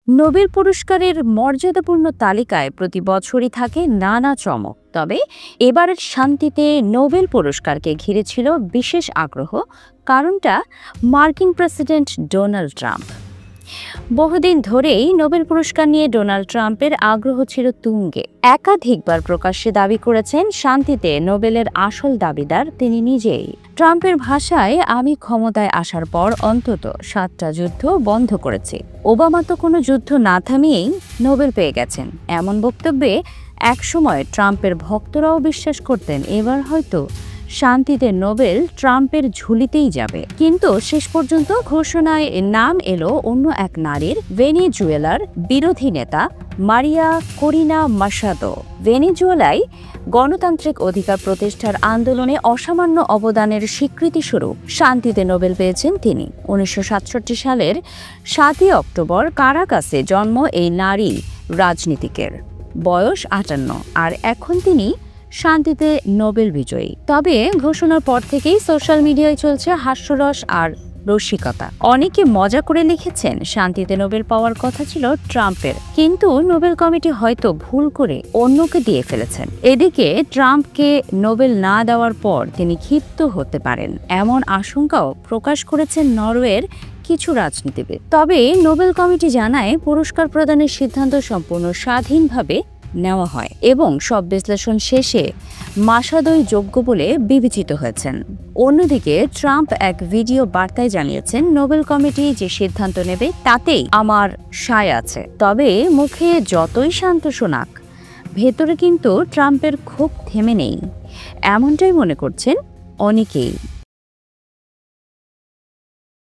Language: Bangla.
নোবেল পুরস্কারের মর্যাদাপূর্ণ তালিকায় প্রতি বছরই থাকে নানা চমক। তবে এবারের শান্তিতে নোবেল পুরস্কারকে ঘিরে ছিল বিশেষ আগ্রহ। কারণটা মার্কিন প্রেসিডেন্ট ডোনাল্ড ট্রাম্প। বহুদিন ধরেই নোবেল পুরস্কার নিয়ে ডোনাল্ড ট্রাম্পের আগ্রহ ছিল তুঙ্গে। একাধিকবার প্রকাশ্যে দাবি করেছেন শান্তিতে নোবেলের আসল দাবিদার তিনি নিজেই। ট্রাম্পের ভাষায়, আমি ক্ষমতায় আসার পর অন্তত 7টা যুদ্ধ বন্ধ করেছি। ওবামা তো কোনো যুদ্ধ না থামিয়েই নোবেল পেয়ে গেছেন। এমন বক্তব্যে একসময় ট্রাম্পের ভক্তরাও বিশ্বাস করতেন এবার হয়তো শান্তিতে নোবেল ট্রাম্পের ঝুলিতেই যাবে। কিন্তু শেষ পর্যন্ত ঘোষণায় নাম এলো অন্য এক নারীর, ভেনেজুয়েলার বিরোধী নেতা মারিয়া করিনা মাসাদো। ভেনেজুয়েলায় গণতান্ত্রিক অধিকার প্রতিষ্ঠার আন্দোলনে অসামান্য অবদানের স্বীকৃতিস্বরূপ শান্তিতে নোবেল পেয়েছেন তিনি। 1967 সালের 7ই অক্টোবর কারাকাসে জন্ম এই নারী রাজনীতিকের। বয়স 58, আর এখন তিনি শান্তিতে নোবেল বিজয়ী। তবে ঘোষণার পর থেকেই সোশ্যাল মিডিয়ায় চলছে হাস্যরস আর রসিকতা। অনেকে মজা করে লিখেছেন শান্তিতে নোবেল পাওয়ার কথা ছিল ট্রাম্পের, কিন্তু নোবেল কমিটি হয়তো ভুল করে অন্যকে দিয়ে ফেলেছেন। এদিকে ট্রাম্পকে নোবেল না দেওয়ার পর তিনি ক্ষিপ্ত হতে পারেন এমন আশঙ্কাও প্রকাশ করেছেন নরওয়ের কিছু রাজনীতিবিদ। তবে নোবেল কমিটি জানায় পুরস্কার প্রদানের সিদ্ধান্ত সম্পূর্ণ স্বাধীনভাবে নেওয়া হয় এবং সব বিশ্লেষণ শেষে মাসাদোই যোগ্য বলে বিবেচিত হয়েছেন। অন্যদিকে ট্রাম্প এক ভিডিও বার্তায় জানিয়েছেন, নোবেল কমিটি যে সিদ্ধান্ত নেবে তাতেই আমার সায় আছে। তবে মুখে যতই শান্ত শোনাক, ভেতরে কিন্তু ট্রাম্পের ক্ষোভ থেমে নেই, এমনটাই মনে করছেন অনেকেই।